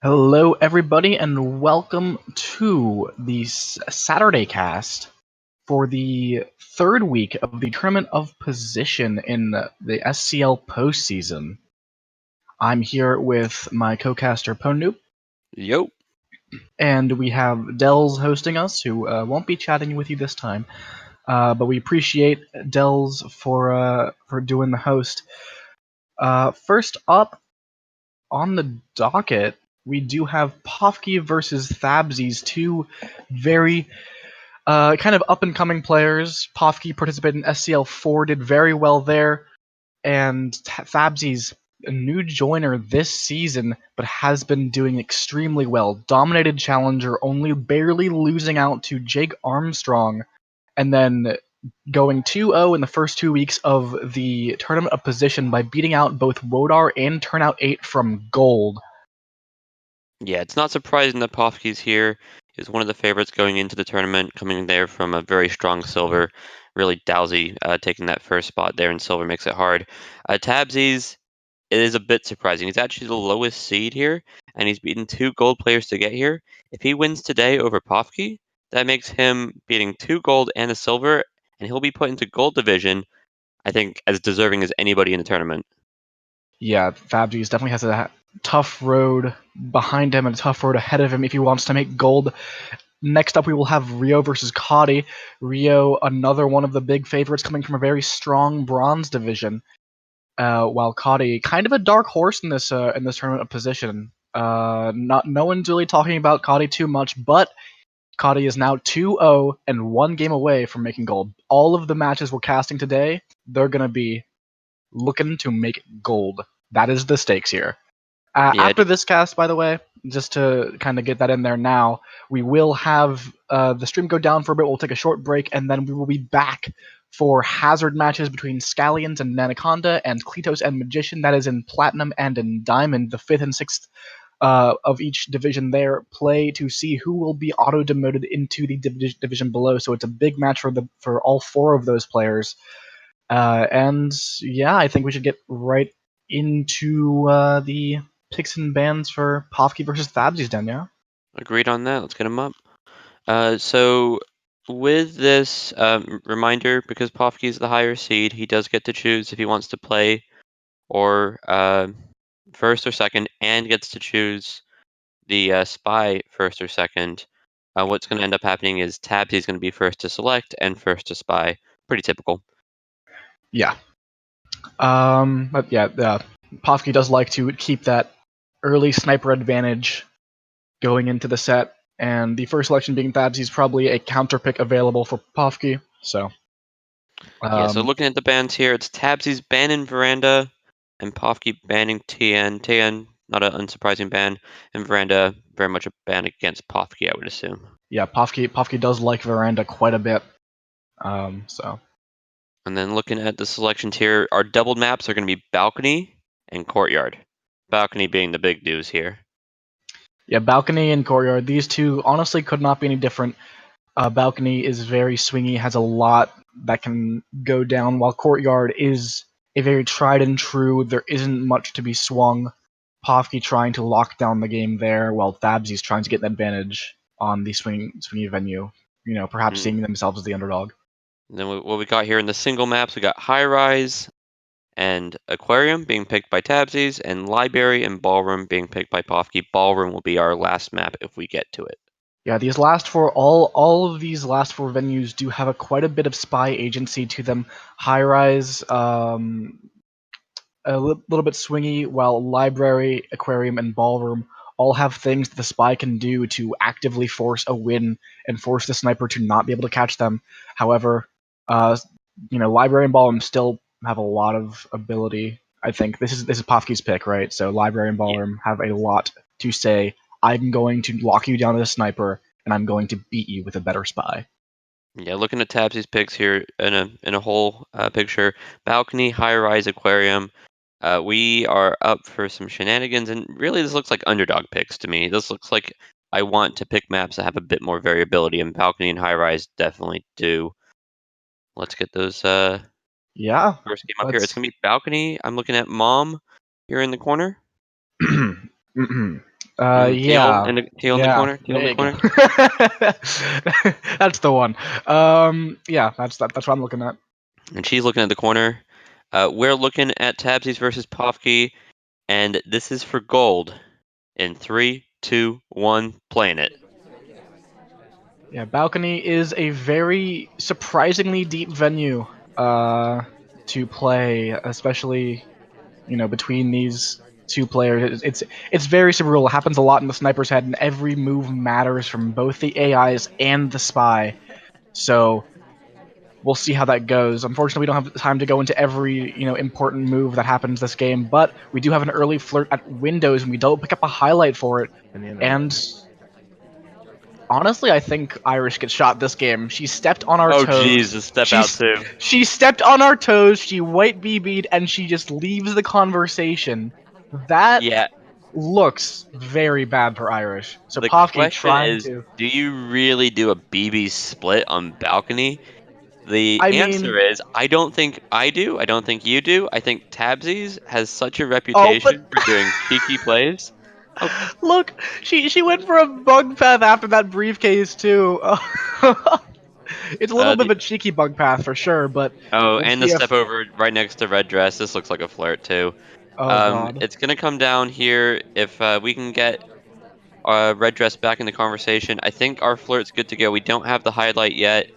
Hello, everybody, and welcome to the Saturday cast for the third week of the Tournament of Position in the SCL postseason. I'm here with my co-caster Ponu, Yo. and we have Dells hosting us, who won't be chatting with you this time, but we appreciate Dells for doing the host. First up on the docket, we do have Pofke versus Tabsies, two very kind of up-and-coming players. Pofke participated in SCL4, did very well there, and Tabsies, a new joiner this season, but has been doing extremely well. Dominated Challenger, only barely losing out to Jake Armstrong, and then going 2-0 in the first 2 weeks of the Tournament of Position by beating out both Wodar and Turnout 8 from Gold. Yeah, it's not surprising that Pofke's here. He's one of the favorites going into the tournament, coming there from a very strong silver. Really Dowsy taking that first spot there in silver makes it hard. Tabsies, it is a bit surprising. He's actually the lowest seed here, and he's beaten two gold players to get here. If he wins today over Pofke, that makes him beating two gold and a silver, and he'll be put into gold division, I think, as deserving as anybody in the tournament. Yeah, Fabs definitely has a tough road behind him and a tough road ahead of him if he wants to make gold. Next up, we will have Rio versus Coddy. Rio, another one of the big favorites, coming from a very strong bronze division. While Coddy, kind of a dark horse in this tournament of position. No one's really talking about Coddy too much, but Coddy is now 2-0 and one game away from making gold. All of the matches we're casting today, they're gonna be looking to make gold. That is the stakes here. Yeah, After this cast, by the way, just to kind of get that in there now, we will have the stream go down for a bit. We'll take a short break, and then we will be back for hazard matches between Scallions and Nanaconda and Kletos and Magician. That is in Platinum and in Diamond, the 5th and 6th of each division there. Play to see who will be auto-demoted into the division below. So it's a big match for all four of those players. And yeah, I think we should get right into the picks and bans for Pofke versus Thabsies, then, yeah? agreed on that. Let's get him up. So with this reminder, because Pofke is the higher seed, he does get to choose if he wants to play or first or second, and gets to choose the spy first or second. What's going to end up happening is Tabsy is going to be first to select and first to spy. Pretty typical. Yeah. But yeah, Pofke does like to keep that early sniper advantage going into the set, and the first selection being Thabsy is probably a counter pick available for Pofke, so. Yeah, so looking at the bans here, it's Tabsy's banning Veranda and Pofke banning TN. TN, not an unsurprising ban, and Veranda, very much a ban against Pofke, I would assume. Yeah, Pofke does like Veranda quite a bit, so. And then looking at the selections here, our doubled maps are going to be Balcony and Courtyard. Balcony being the big news here. Yeah, Balcony and Courtyard, these two honestly could not be any different. Balcony is very swingy, has a lot that can go down, while Courtyard is a very tried and true, there isn't much to be swung. Pofke trying to lock down the game there, while Thabsy's trying to get an advantage on the swingy venue, perhaps Mm. seeing themselves as the underdog. And then what we got here in the single maps, we got High Rise and Aquarium being picked by Tabsies, and Library and Ballroom being picked by Pofke. Ballroom will be our last map if we get to it. Yeah, these last four, all of these last four venues do have quite a bit of spy agency to them. High Rise, a little bit swingy, while Library, Aquarium, and Ballroom all have things that the spy can do to actively force a win and force the sniper to not be able to catch them. However, uh, Library and Ballroom still have a lot of ability. I think this is Pofke's pick, right? So Library and Yeah, Ballroom have a lot to say. I'm going to lock you down as a sniper, and I'm going to beat you with a better spy. yeah. Looking at Tabsy's picks here in a whole picture, Balcony, High Rise, Aquarium. We are up for some shenanigans, and really this looks like underdog picks to me. This looks like I want to pick maps that have a bit more variability, and Balcony and High Rise definitely do. Let's get those Yeah, first game up here. It's let's. gonna be Balcony. I'm looking at Mom here in the corner. Yeah, Teal in the yeah. corner. Teal in There the you go. corner. That's the one. Yeah, that's what I'm looking at. And she's looking at the corner. We're looking at Tabsies versus Pofke, and this is for gold. In three, two, one, playing it. Yeah, balcony is a very surprisingly deep venue to play, especially between these two players. It's very surreal. It happens a lot in the sniper's head, and every move matters from both the AIs and the spy. So we'll see how that goes. Unfortunately, we don't have time to go into every important move that happens this game, but we do have an early flirt at Windows, and we don't pick up a highlight for it. And honestly, I think Irish gets shot this game. She stepped on our Oh, geez, toes. a step out too. She stepped on our toes. She white BB'd, and she just leaves the conversation. That Yeah, looks very bad for Irish. So the Pofke question trying is, to. do you really do a BB split on balcony? The I mean, answer is, I don't think I do. I don't think you do. I think Tabsies has such a oh, but reputation for doing cheeky plays. Oh, look, she went for a bug path after that briefcase too. It's a little bit the of a cheeky bug path for sure, but oh, we'll and the see step if. over right next to red dress. This looks like a flirt too. Oh god. It's gonna come down here if we can get red dress back in the conversation. I think our flirt's good to go. We don't have the highlight yet.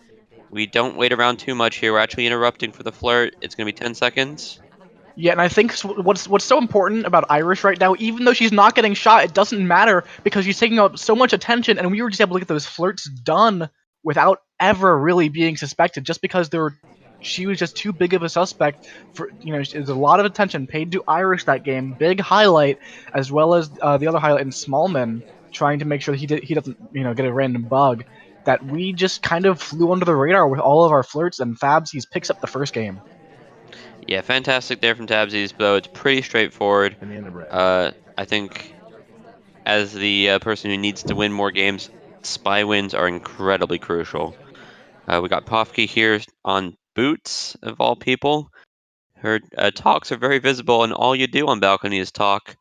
We don't wait around too much here. We're actually interrupting for the flirt. It's gonna be 10 seconds. Yeah, and I think what's so important about Irish right now, even though she's not getting shot, it doesn't matter because she's taking up so much attention, and we were just able to get those flirts done without ever really being suspected, just because she was just too big of a suspect for there's a lot of attention paid to Irish that game, big highlight, as well as the other highlight in Smallman trying to make sure that he doesn't get a random bug. That we just kind of flew under the radar with all of our flirts, and Fabs he picks up the first game. Yeah, fantastic there from Tabsies, though. It's pretty straightforward. I think as the person who needs to win more games, spy wins are incredibly crucial. We got Pofke here on boots, of all people. Her talks are very visible, and all you do on balcony is talk.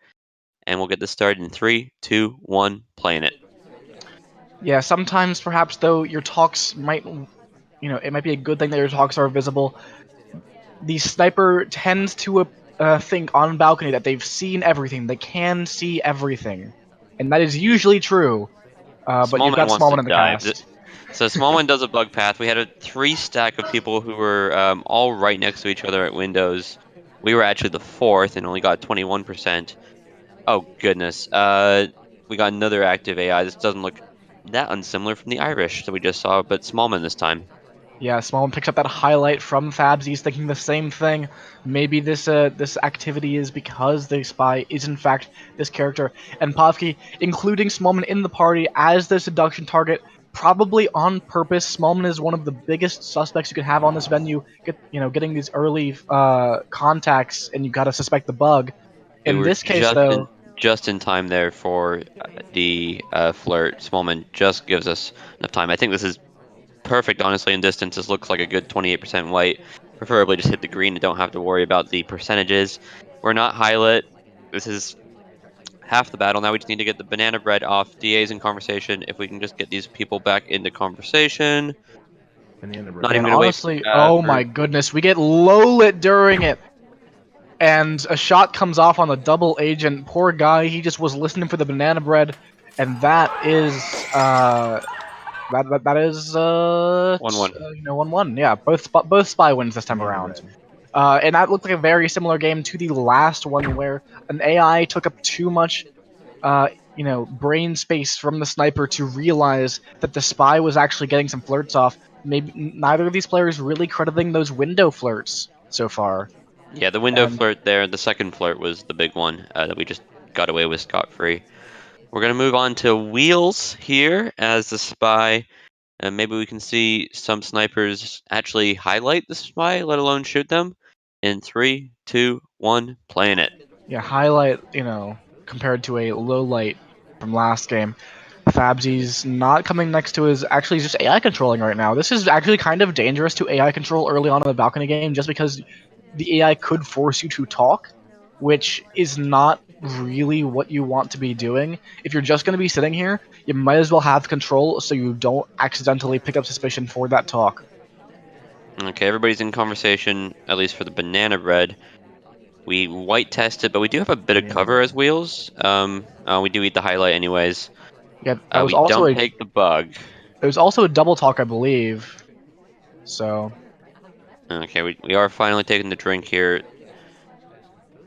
And we'll get this started in three, two, one, playing it. Yeah, sometimes perhaps though your talks might, it might be a good thing that your talks are visible. The sniper tends to think on balcony that they've seen everything, they can see everything, and that is usually true. But you've Smallman got wants to Smallman in the dive. cast. So Smallman does a bug path. We had a three stack of people who were all right next to each other at windows. We were actually the fourth and only got 21%. Oh goodness. We got another active AI. This doesn't look that unsimilar from the Irish that we just saw, but Smallman this time. Yeah, Smallman picks up that highlight from Fabs. He's thinking the same thing. Maybe this activity is because the spy is in fact this character, and Pofke, including Smallman in the party as the seduction target, probably on purpose. Smallman is one of the biggest suspects you could have on this venue. Getting these early contacts, and you got to suspect the bug. We In were this case, though, just in time there for the flirt. Smallman just gives us enough time. I think this is perfect, honestly, in distance. This looks like a good 28% white. Preferably just hit the green and don't have to worry about the percentages. We're not highlight. This is half the battle. Now we just need to get the banana bread off. DA's in conversation. If we can just get these people back into conversation. Not yeah, even and going to wait honestly, oh for... my goodness, we get low lit during it. And a shot comes off on the double agent. Poor guy, he just was listening for the banana bread, and that is that is 1-1. 1-1. Yeah, both spy wins this time around. And that looked like a very similar game to the last one where an AI took up too much uh, brain space from the sniper to realize that the spy was actually getting some flirts off. Maybe neither of these players really crediting those window flirts so far. Yeah, the window And flirt there. The second flirt was the big one that we just got away with scot-free. We're going to move on to Wheels here as the spy. And maybe we can see some snipers actually highlight the spy, let alone shoot them. In three, two, one, playing it. yeah, highlight, compared to a low light from last game. Fabsy's not coming next to is actually just AI controlling right now. This is actually kind of dangerous to AI control early on in the balcony game just because the AI could force you to talk, which is not really what you want to be doing. If you're just going to be sitting here, you might as well have control so you don't accidentally pick up suspicion for that talk. Okay, everybody's in conversation, at least for the banana bread. We white test it, but we do have a bit of Banana cover bread. as wheels. We do eat the highlight anyways. Yeah, that was We also don't a take the bug. it was also a double talk, I believe. So Okay, we are finally taking the drink here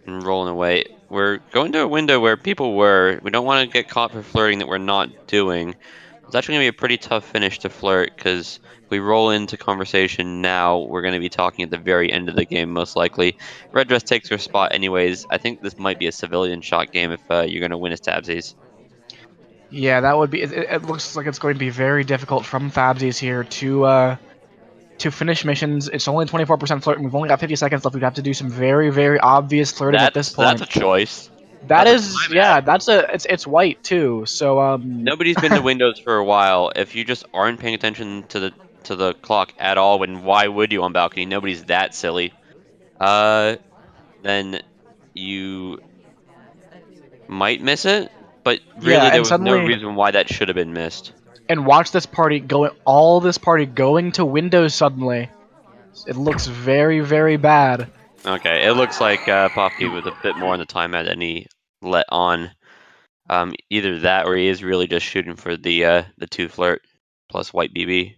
and rolling away. We're going to a window where people were. We don't want to get caught for flirting that we're not doing. It's actually going to be a pretty tough finish to flirt because if we roll into conversation now, we're going to be talking at the very end of the game, most likely. Red Dress takes her spot anyways. I think this might be a civilian shot game if you're going to win as Tabsies. yeah, that would be. It looks like it's going to be very difficult from Fabsies here to finish missions. It's only 24% flirt, and we've only got 50 seconds left. We'd have to do some very, very obvious flirting at this That's point. a choice. That That's a time is, yeah, ad. that's it's white too. So Nobody's been to Windows for a while. If you just aren't paying attention to the clock at all, then why would you on balcony? Nobody's that silly. Uh, then you might miss it, but yeah, really there and was no suddenly reason why that should have been missed. and watch this party going, all this party going to Windows suddenly. It looks very, very bad. Okay, it looks like Pofke was a bit more on the time ad than he let on. Either that or he is really just shooting for the two flirt plus white BB.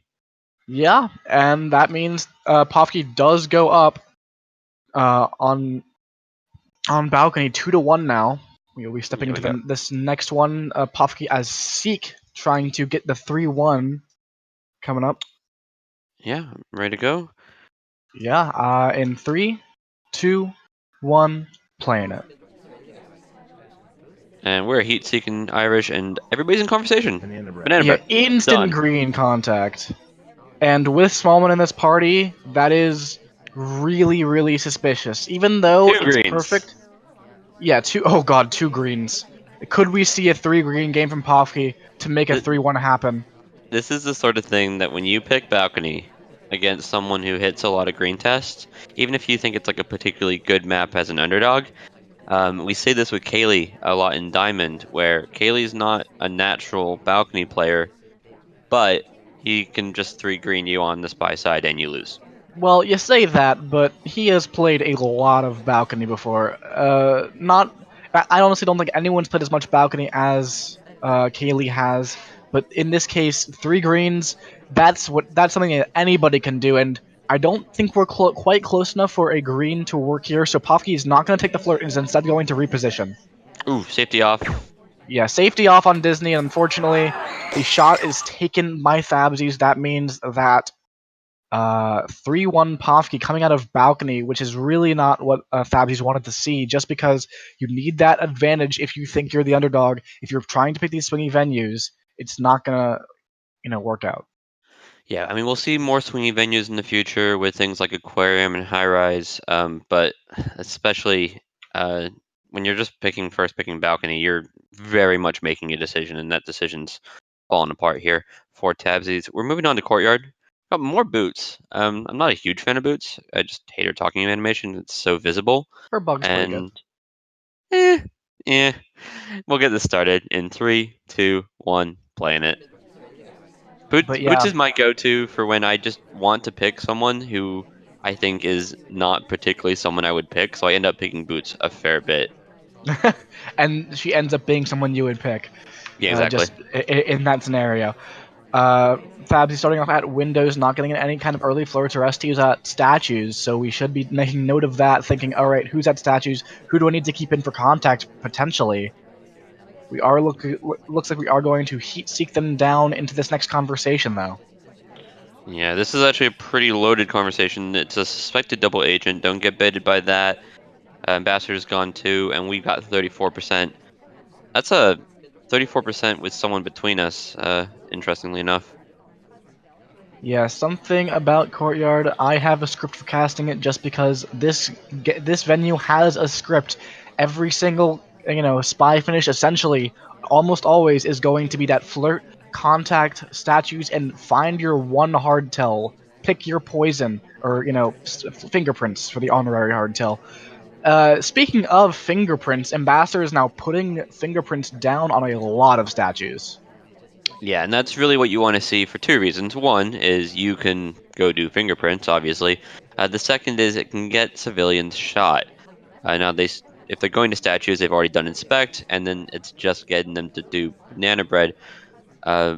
Yeah, and that means Pofke does go up on balcony 2-1 now. We'll be stepping Yeah, we into got this next one. Pofke as Seek trying to get the 3-1 coming up. yeah, I'm ready to go. Yeah, in 3, 2, 1, playing it. And we're heat seeking Irish, and everybody's in conversation. Banana bread. Banana Yeah, bread instant done. green contact. And with Smallman in this party, that is really, really suspicious. Even though Two it's greens. perfect. Yeah, oh god, 2 greens. Could we see a 3 green game from Pofke to make a Th- 3-1 happen? This is the sort of thing that when you pick balcony against someone who hits a lot of green tests, even if you think it's like a particularly good map as an underdog, we see this with Kaylee a lot in Diamond, where Kaylee's not a natural balcony player, but he can just three green you on the spy side and you lose. Well, you say that, but he has played a lot of balcony before. Not, I honestly don't think anyone's played as much balcony as Kaylee has. But in this case, 3 greens, that's something that anybody can do, and I don't think we're quite close enough for a green to work here. So Pofke is not going to take the flirt, and is instead going to reposition. Ooh, safety off. Yeah, safety off on Disney, and unfortunately, the shot is taken by Fabsies. That means that 3-1 Pofke coming out of balcony, which is really not what Fabsies wanted to see, just because you need that advantage if you think you're the underdog. If you're trying to pick these swingy venues, it's not gonna, work out. Yeah, I mean, we'll see more swingy venues in the future with things like Aquarium and High Rise, but especially when you're just picking balcony, you're very much making a decision, and that decision's falling apart here for Tabsies. We're moving on to Courtyard. Got more boots. I'm not a huge fan of boots. I just hate her talking animation. It's so visible, Her bug's pretty good. and eh, yeah. We'll get this started in 3, 2, 1, playing it. But Boots yeah, is my go-to for when I just want to pick someone who I think is not particularly someone I would pick, so I end up picking Boots a fair bit. and she ends up being someone you would pick, Yeah, exactly. just in that scenario. Fabsy starting off at Windows, not getting any kind of early flirts or STs at statues, so we should be making note of that, thinking, alright, who's at statues? Who do I need to keep in for contact, potentially? We are looks like we are going to heat seek them down into this next conversation, though. Yeah, this is actually a pretty loaded conversation. It's a suspected double agent. Don't get baited by that. Ambassador's gone too, and we've got 34%. That's a 34% with someone between us, interestingly enough. Yeah, something about Courtyard. I have a script for casting it just because this venue has a script. Every single spy finish essentially almost always is going to be that flirt, contact, statues, and find your one hard tell. Pick your poison or fingerprints for the honorary hard tell. Speaking of fingerprints, Ambassador is now putting fingerprints down on a lot of statues. Yeah, and that's really what you want to see for two reasons. One is you can go do fingerprints, obviously. The second is it can get civilians shot. Now if they're going to statues, they've already done inspect, and then it's just getting them to do banana bread.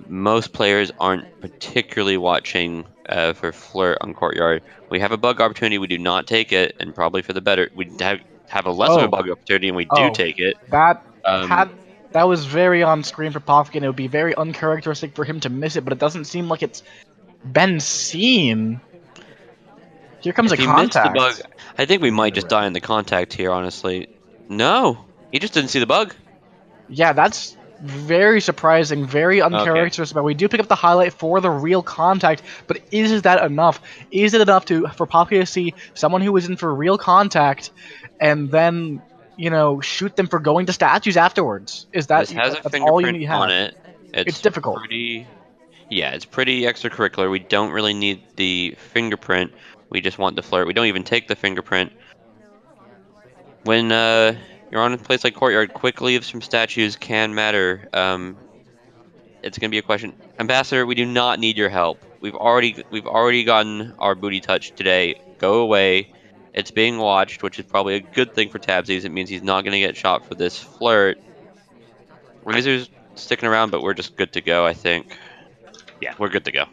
Most players aren't particularly watching for flirt on courtyard. We have a bug opportunity, we do not take it, and probably for the better. We have a less of a Oh, bug opportunity, and we do oh, take it. that Um, had that was very on screen for Pofke, and it would be very uncharacteristic for him to miss it. But it doesn't seem like it's been seen. Here comes if a he missed the bug, contact. I think we might just die in the contact here. Honestly, no, he just didn't see the bug. Yeah, that's very surprising, very Okay, uncharacteristic. But we do pick up the highlight for the real contact. But is that enough? Is it enough for Poppy to see someone who was in for real contact, and then shoot them for going to statues afterwards? Is this has a that's all you fingerprint need to on have? it. It's It's difficult. pretty. Yeah, it's pretty extracurricular. We don't really need the fingerprint. We just want the flirt. We don't even take the fingerprint. When you're on a place like Courtyard, quick leaves from statues can matter. It's gonna be a question. Ambassador, we do not need your help. We've already gotten our booty touched today. Go away. It's being watched, which is probably a good thing for Tabsies. It means he's not gonna get shot for this flirt. Razor's sticking around, but we're just good to go, I think. Yeah, we're good to go.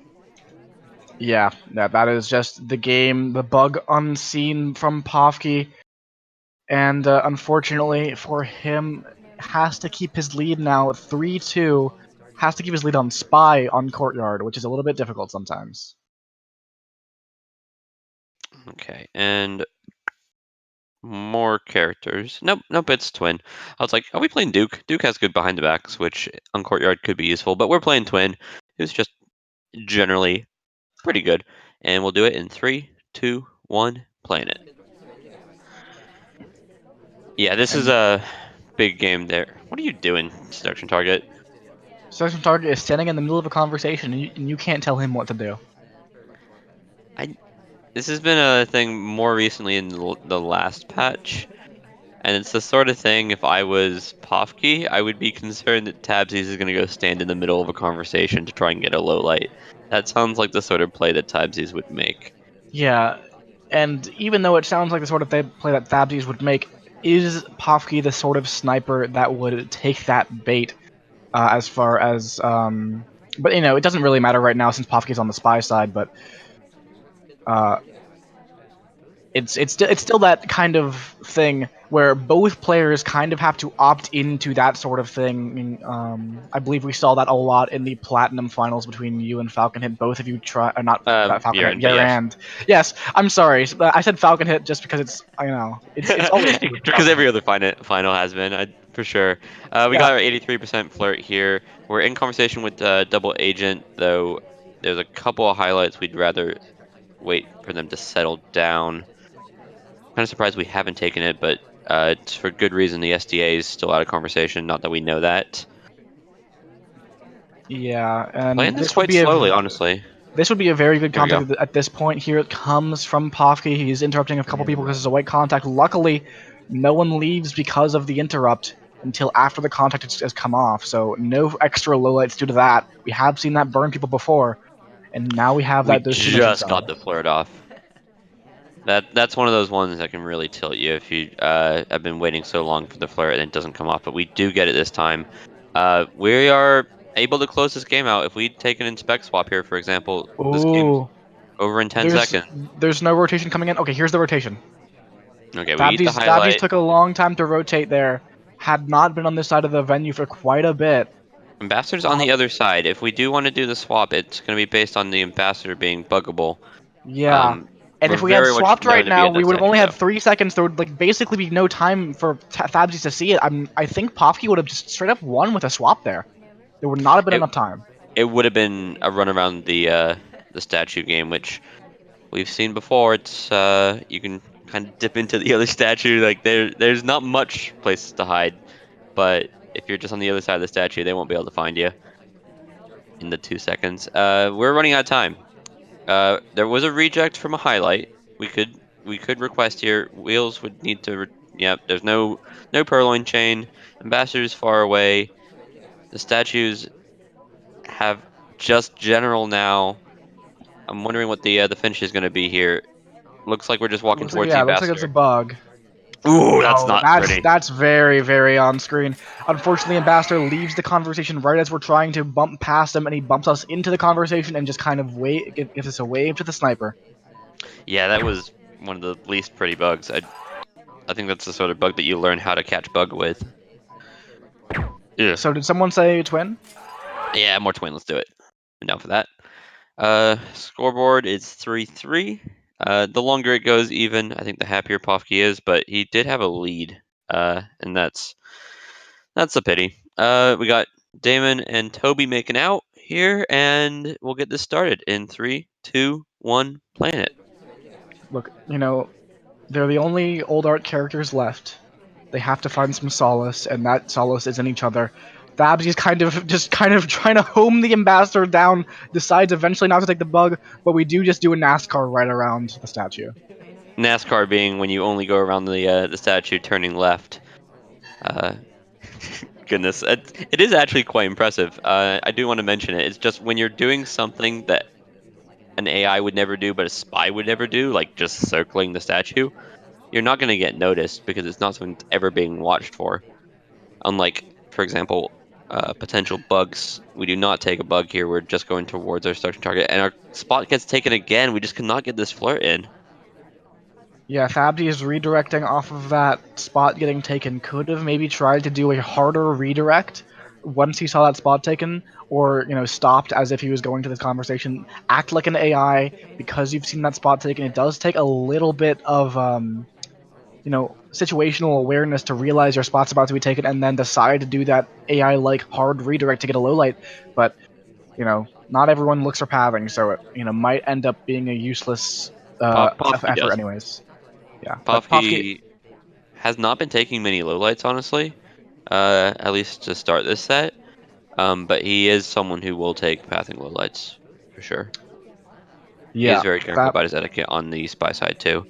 Yeah, that is just the game, the bug unseen from Pofke, and unfortunately for him, has to keep his lead now 3-2. Has to keep his lead on Spy on Courtyard, which is a little bit difficult sometimes. Okay, and more characters. Nope, nope, it's Twin. I was like, are we playing Duke? Duke has good behind the backs, which on Courtyard could be useful, but we're playing Twin, who's just generally pretty good. And we'll do it in three, two, one, playing it. Yeah, this is And a big game there. What are you doing, Seduction Target? Section Target is standing in the middle of a conversation, and you can't tell him what to do. I This has been a thing more recently in the last patch. And it's the sort of thing, if I was Pofke, I would be concerned that Tabsies is going to go stand in the middle of a conversation to try and get a low light. That sounds like the sort of play that Tabsies would make. Yeah, and even though it sounds like the sort of play that Thabsies would make, is Pofke the sort of sniper that would take that bait as far as. But it doesn't really matter right now since Pofke's on the spy side. But uh, it's still that kind of thing where both players kind of have to opt into that sort of thing. I believe we saw that a lot in the platinum finals between you and Falconhit. Both of you try, not Falconhit, But yes. Yarand. Yes, I'm sorry. I said Falconhit just because it's always you with Because Falconhit. every other final has been, for sure. We Yeah, got our 83% flirt here. We're in conversation with Double Agent, though there's a couple of highlights we'd rather wait for them to settle down. Kind of surprised we haven't taken it, but it's for good reason. The SDA is still out of conversation. Not that we know that. yeah, and Playing this quite slowly, honestly. this would be a very good Here we go. contact at this point. Here it comes from Pofke. He's interrupting a couple people because it's a white contact. Luckily, no one leaves because of the interrupt until after the contact has come off. So no extra lowlights due to that. We have seen that burn people before, and now we have We those teammates just inside. got the flirt off. That's one of those ones that can really tilt you if you have been waiting so long for the flirt and it doesn't come off. But we do get it this time. We are able to close this game out. If we take an inspect swap here, for example, this game's Ooh, over in 10 there's seconds. there's no rotation coming in. Okay, here's the rotation. Okay, we eat the Thabji's highlight. took a long time to rotate there. Had not been on this side of the venue for quite a bit. Ambassador's on Uh, the other side. If we do want to do the swap, it's going to be based on the ambassador being buggable. Yeah. Um, And we're if we had very much swapped right known to be now, at we that would have only statue, had though. 3 seconds. There would basically be no time for Thabsies to see it. I think Pofke would have just straight up won with a swap there. There would not have been It enough time. it would have been a run around the statue game, which we've seen before. It's you can kind of dip into the other statue. Like there's not much places to hide, but if you're just on the other side of the statue, they won't be able to find you in the 2 seconds. We're running out of time. There was a reject from a highlight. We could request here. Wheels would need to Yep, there's no purloin chain. Ambassador's far away. The statues have just general now. I'm wondering what the finish is going to be here. Looks like we're just walking Looks like towards the yeah, looks like it's a ambassador. bug. Ooh, that's Oh, not that's pretty. that's very very on screen. Unfortunately, Ambassador leaves the conversation right as we're trying to bump past him, and he bumps us into the conversation and just kind of gives us a wave to the sniper. Yeah, that was one of the least pretty bugs. I think that's the sort of bug that you learn how to catch bug with. Yeah. So did someone say twin? Yeah, more twin. Let's do it. I'm down for that. Scoreboard is 3-3. The longer it goes, even I think the happier Pofke is, but he did have a lead, and that's a pity. We got Damon and Toby making out here, and we'll get this started in 3, 2, 1. Playing it. Look, they're the only old art characters left. They have to find some solace, and that solace is in each other. Tabsies kind of trying to home the ambassador down, decides eventually not to take the bug, but we do just do a NASCAR right around the statue. NASCAR being when you only go around the statue turning left. Uh, Goodness, it is actually quite impressive. I do want to mention it. It's just when you're doing something that an AI would never do, but a spy would never do, like just circling the statue, you're not going to get noticed because it's not something that's ever being watched for. Unlike, for example, potential bugs, we do not take a bug here. We're just going towards our starting target, and our spot gets taken again. We just cannot get this flirt in. Yeah, Fabdi is redirecting off of that spot getting taken. Could have maybe tried to do a harder redirect once he saw that spot taken, or stopped as if he was going to this conversation. Act like an AI because you've seen that spot taken. It does take a little bit of situational awareness to realize your spot's about to be taken and then decide to do that AI like hard redirect to get a low light. But not everyone looks for pathing, so it might end up being a useless Pofke effort does. anyways. Yeah, but Pofke. Pofke has not been taking many lowlights, honestly. At least to start this set. But he is someone who will take pathing lowlights for sure. He is Yeah, very careful Fab about his etiquette on the spy side too.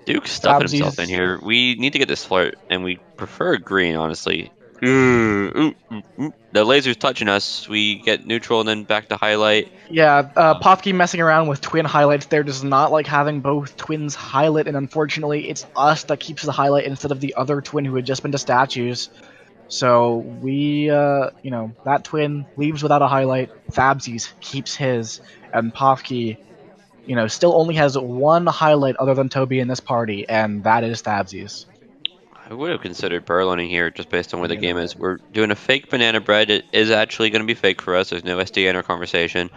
Duke's stuffing himself in Tabsies. here. We need to get this flirt, and we prefer green, honestly. The laser's touching us. We get neutral and then back to highlight. Yeah, Um, Pofke messing around with twin highlights there does not like having both twins highlight, and unfortunately, it's us that keeps the highlight instead of the other twin who had just been to statues. So we, that twin leaves without a highlight. Fabsies keeps his, and Pofke, still only has one highlight other than Toby in this party, and that is Fabsies. I would have considered burloning here just based on where the game is. We're doing a fake banana bread. It is actually going to be fake for us. There's no SDA in our conversation.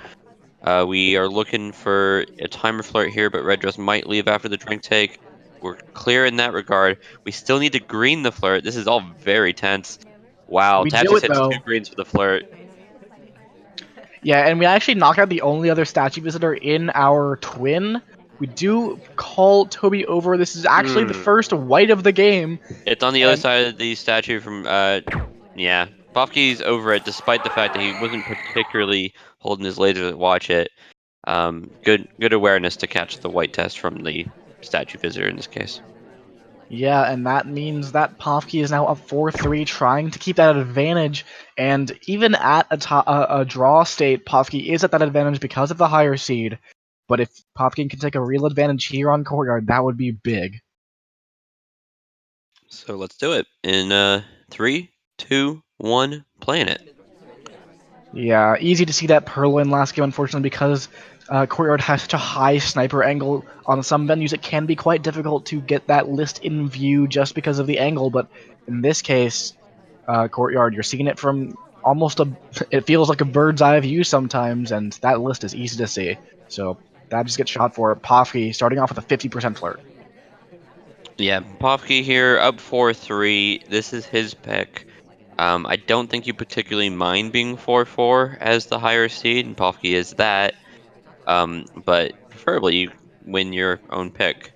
We are looking for a timer flirt here, but red dress might leave after the drink take. We're clear in that regard. We still need to green the flirt. This is all very tense. Wow, We do Tabsies it hits two though. greens for the flirt. Yeah, and we actually knock out the only other statue visitor in our twin. We do call Toby over. This is actually the Mm. first white of the game. It's on the other And side of the statue from, yeah. Pofke's over it, despite the fact that he wasn't particularly holding his laser to watch it. Good awareness to catch the white test from the statue visitor in this case. yeah, and that means that Pofke is now up 4-3, trying to keep that advantage. And even at a draw state, Pofke is at that advantage because of the higher seed. But if Pofke can take a real advantage here on Courtyard, that would be big. So let's do it. In 3, 2, 1, playing it. Yeah, easy to see that Purloin last game, unfortunately, because Courtyard has such a high sniper angle. On some venues, it can be quite difficult to get that list in view just because of the angle, but in this case, Courtyard, you're seeing it from almost a. It feels like a bird's eye view sometimes, and that list is easy to see. So that just gets shot for Pofke, starting off with a 50% flirt. Yeah, Pofke here, up 4-3. This is his pick. I don't think you particularly mind being 4-4 as the higher seed, and Pofke is that. But preferably you win your own pick.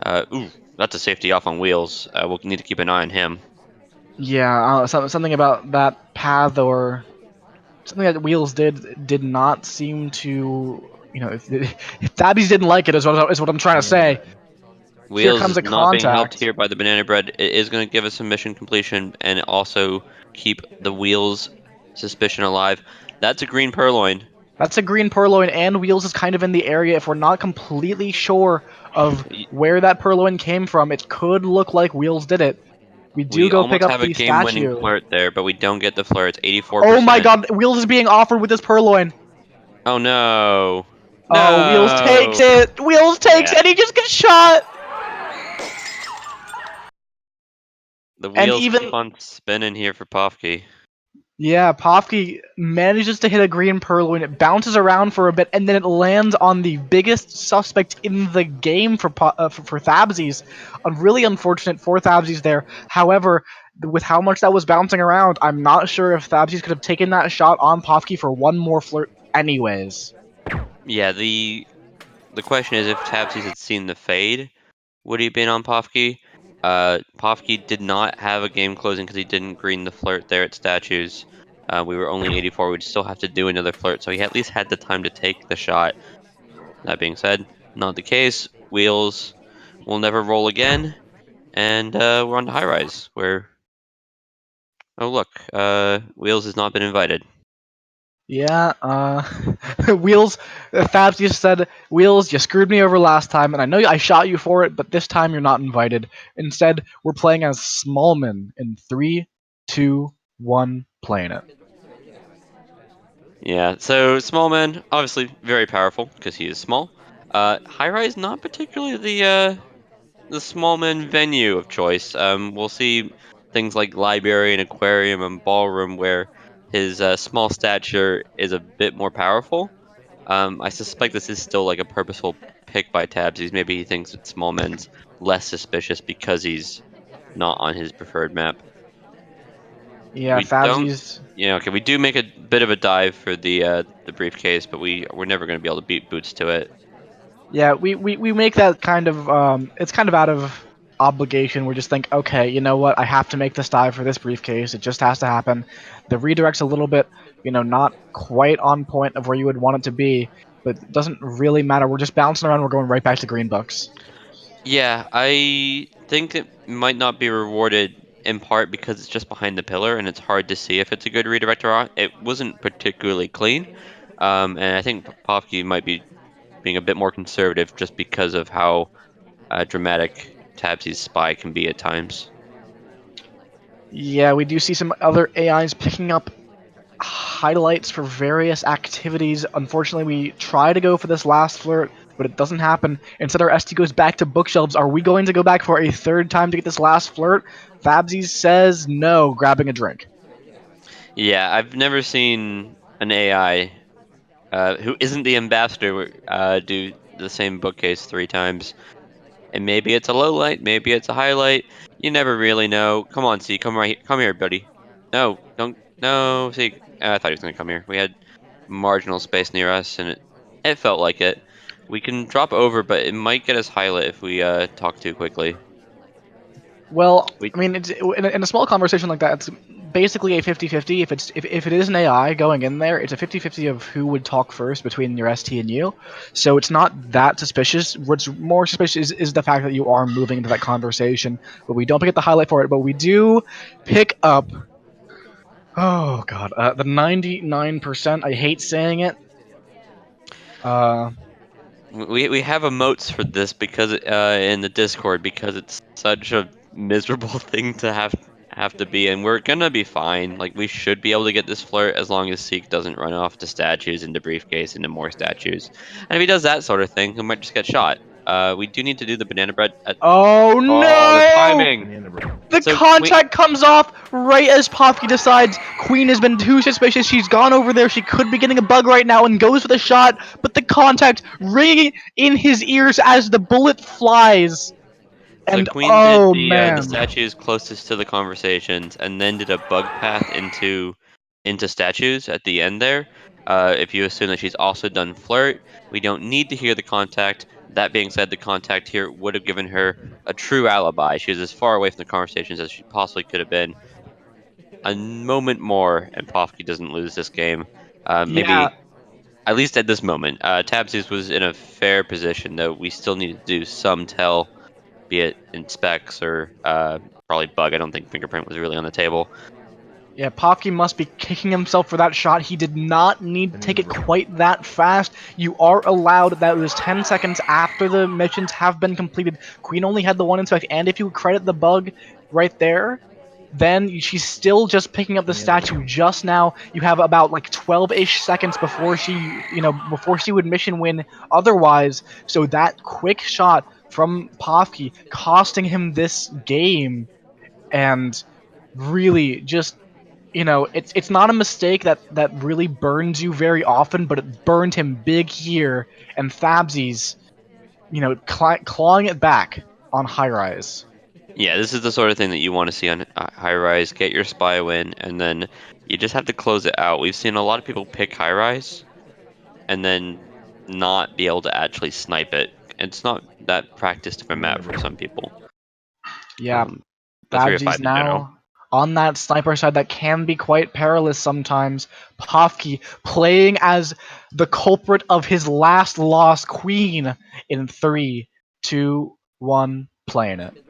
That's a safety off on wheels. We'll need to keep an eye on him. Yeah, something about that path or something that Wheels did not seem to. If Tabbies didn't like it, is what I'm trying to say. Here Wheels comes is a not being helped contact. here by the banana bread. It is going to give us some mission completion and also keep the Wheels suspicion alive. That's a green purloin. That's a green purloin, and Wheels is kind of in the area. If we're not completely sure of where that purloin came from, it could look like Wheels did it. We do We go pick almost up have a the game-winning statue. flirt there, but we don't get the flirt. It's Oh my 84%. god, Wheels is being offered with this purloin. Oh no. Oh, Wheels takes No. it. Wheels takes Yeah. it. He just gets shot. The And wheels keep even on spinning here for Pofke. yeah, Pofke manages to hit a green purloin. It bounces around for a bit, and then it lands on the biggest suspect in the game for Thabsies. Really unfortunate for Thabsies there. However, with how much that was bouncing around, I'm not sure if Thabsies could have taken that shot on Pofke for one more flirt, anyways. Yeah, the question is if Tabsies had seen the fade, would he have been on Pofke? Pofke did not have a game closing because he didn't green the flirt there at statues. We were only 84. We'd still have to do another flirt, so he at least had the time to take the shot. That being said, not the case. Wheels will never roll again, and we're on to high rise, where oh look, Wheels has not been invited. Yeah, Wheels, Fabs just said, Wheels, you screwed me over last time, and I know I shot you for it, but this time you're not invited. Instead, we're playing as Smallman in 3, 2, 1, playing it. Yeah, so small man, obviously very powerful because he is small. High rise, not particularly the small man venue of choice. We'll see things like library and aquarium and ballroom where his small stature is a bit more powerful. I suspect this is still like a purposeful pick by Tabsies. Maybe he thinks that small man's less suspicious because he's not on his preferred map. Yeah, We don't. Fabsies. Yeah, okay. We do make a bit of a dive for the briefcase, but we're never going to be able to beat Boots to it. Yeah, we make that kind of, it's kind of out of obligation. We just think, okay, you know what, I have to make this dive for this briefcase. It just has to happen. The redirect's a little bit, not quite on point of where you would want it to be, but it doesn't really matter. We're just bouncing around. We're going right back to green books. Yeah, I think it might not be rewarded in part because it's just behind the pillar and it's hard to see if it's a good redirect or not. It wasn't particularly clean, and I think Pofke might be being a bit more conservative just because of how dramatic Tabsy's spy can be at times. Yeah, we do see some other AIs picking up highlights for various activities. Unfortunately, we try to go for this last flirt, but it doesn't happen. Instead, our ST goes back to bookshelves. Are we going to go back for a third time to get this last flirt? Fabsy says no, grabbing a drink. Yeah, I've never seen an AI who isn't the ambassador do the same bookcase 3 times. And maybe it's a low light, maybe it's a highlight. You never really know. Come on, C, come here, buddy. No, don't, no, C. I thought he was gonna come here. We had marginal space near us, and it felt like it. We can drop over, but it might get us highlight if we talk too quickly. Well, We I mean, in a small conversation like that, it's basically a 50-50. If it is an AI going in there, it's a 50-50 of who would talk first between your ST and you. So it's not that suspicious. What's more suspicious is the fact that you are moving into that conversation. But we don't pick up the highlight for it, but we do pick up. Oh god, the 99%. I hate saying it. Uh, we have emotes for this because in the Discord because it's such a miserable thing to have to be in. We're gonna be fine. Like we should be able to get this flirt as long as Seek doesn't run off to statues, into briefcase, into more statues. And if he does that sort of thing, he might just get shot. We do need to do the banana bread. oh Oh, the no! timing. The So we contact comes off right as Pofke decides Queen has been too suspicious. She's gone over there. She could be getting a bug right now and goes for the shot, but the contact ringing in his ears as the bullet flies. So And Queen did oh the man. statues closest to the conversations, and then did a bug path into statues at the end there. If you assume that she's also done flirt, we don't need to hear the contact. That being said, the contact here would have given her a true alibi. She was as far away from the conversations as she possibly could have been. A moment more, and Pofke doesn't lose this game. Yeah, Maybe at least at this moment. Tabsies was in a fair position, though we still need to do some tell. be it in specs or probably bug. I don't think fingerprint was really on the table. Yeah, Pofke must be kicking himself for that shot. He did not need to take it quite that fast. You are allowed, that was 10 seconds after the missions have been completed. Queen only had the one inspect, and if you credit the bug right there, then she's still just picking up the statue just now. You have about like 12-ish seconds before before she would mission win otherwise. So that quick shot from Pofke costing him this game, and really just it's not a mistake that really burns you very often, but it burned him big here, and Tabsies, clawing it back on high rise. Yeah, this is the sort of thing that you want to see on high rise. Get your spy win, and then you just have to close it out. We've seen a lot of people pick high rise and then not be able to actually snipe it. It's not that practiced of a map for some people. Yeah, The Tabsies 305 in general. now on that sniper side that can be quite perilous sometimes. Pofke playing as the culprit of his last lost queen in 3, 2, 1, playing it.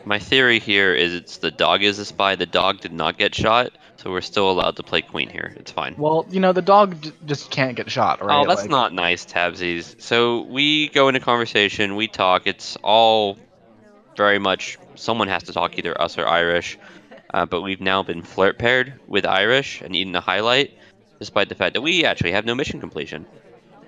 My theory here is it's the dog is the spy. The dog did not get shot, so we're still allowed to play queen here. It's fine. Well, the dog just can't get shot, Oh, right? that's Like, not nice, Tabsies. So we go into conversation, we talk. It's all very much someone has to talk, either us or Irish. But we've now been flirt paired with Irish and eaten the highlight, despite the fact that we actually have no mission completion.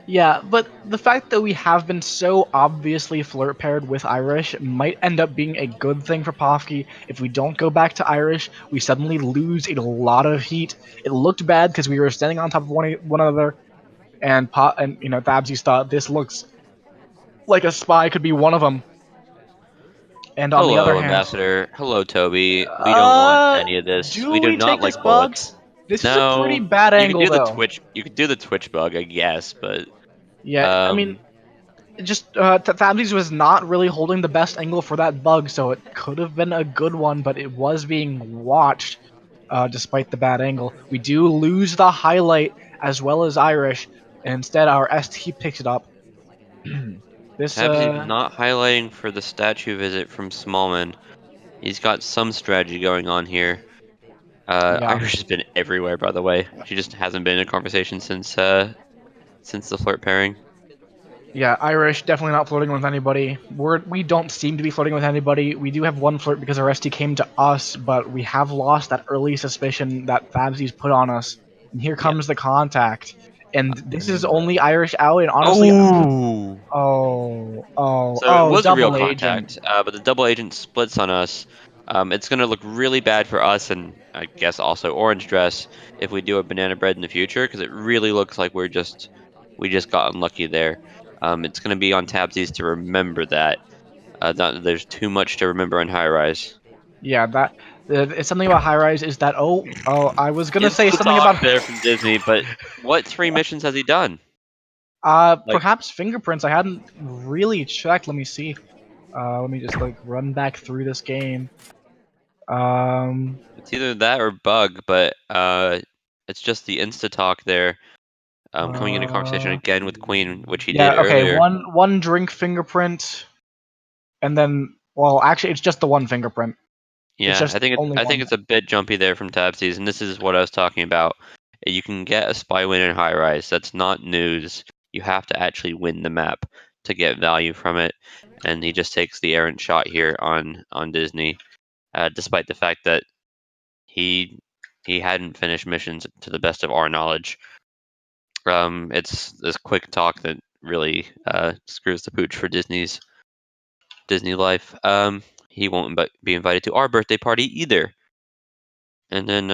yeah, but the fact that we have been so obviously flirt paired with Irish might end up being a good thing for Pofke. If we don't go back to Irish, we suddenly lose a lot of heat. It looked bad because we were standing on top of one another, and Thabsies thought this looks like a spy could be one of them. And on the other Hello, hand, Ambassador. Hello, Toby. We don't want uh, any of this. We do do we not take this like bug? bullets. This is a pretty No, bad you can angle, do the though. twitch. You can do the twitch bug, I guess, but Yeah, I mean, um, just Thabsies was not really holding the best angle for that bug, so it could have been a good one, but it was being watched despite the bad angle. We do lose the highlight as well as Irish, and instead our ST picks it up. this Tabsy's not highlighting for the statue visit from Smallman. He's got some strategy going on here. Yeah, Irish has been everywhere, by the way. She just hasn't been in a conversation since the flirt pairing. yeah, Irish definitely not flirting with anybody. We don't seem to be flirting with anybody. We do have one flirt because our ST came to us, but we have lost that early suspicion that Thabsies put on us. And here Yeah. comes the contact. And this is only Irish out, and honestly, Oh. So it was a real double agent. contact, but the double agent splits on us. It's going to look really bad for us, and I guess also Orange Dress if we do a banana bread in the future, because it really looks like we just got unlucky there. It's going to be on Tabsies to remember that. There's too much to remember on High Rise. Yeah, that it's something about high rise is that I was gonna say Instant something talk about there from Disney, but what 3 missions has he done? Like, perhaps fingerprints. I hadn't really checked. Let me see. Let me just like run back through this game. Um, it's either that or bug, but it's just the insta talk there. Coming into conversation uh, again with Queen, which he did yeah, okay, earlier. one drink fingerprint, and then well, actually, it's just the one fingerprint. It's Yeah, just only I think one. it's a bit jumpy there from Tabsies, and this is what I was talking about. You can get a spy win in high rise. That's not news. You have to actually win the map to get value from it, and he just takes the errant shot here on Disney, despite the fact that he he hadn't finished missions to the best of our knowledge. It's this quick talk that really screws the pooch for Disney life. He won't be invited to our birthday party either. And then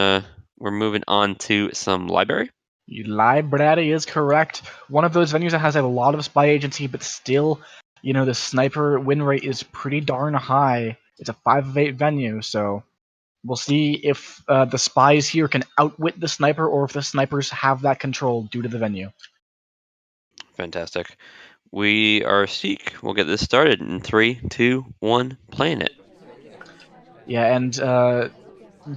we're moving on to some library. Library is correct. One of those venues that has a lot of spy agency, but still, the sniper win rate is pretty darn high. It's a 5 of 8 venue, so we'll see if the spies here can outwit the sniper, or if the snipers have that control due to the venue. Fantastic. We are Seek. We'll get this started in 3, 2, 1, playing it. Yeah, and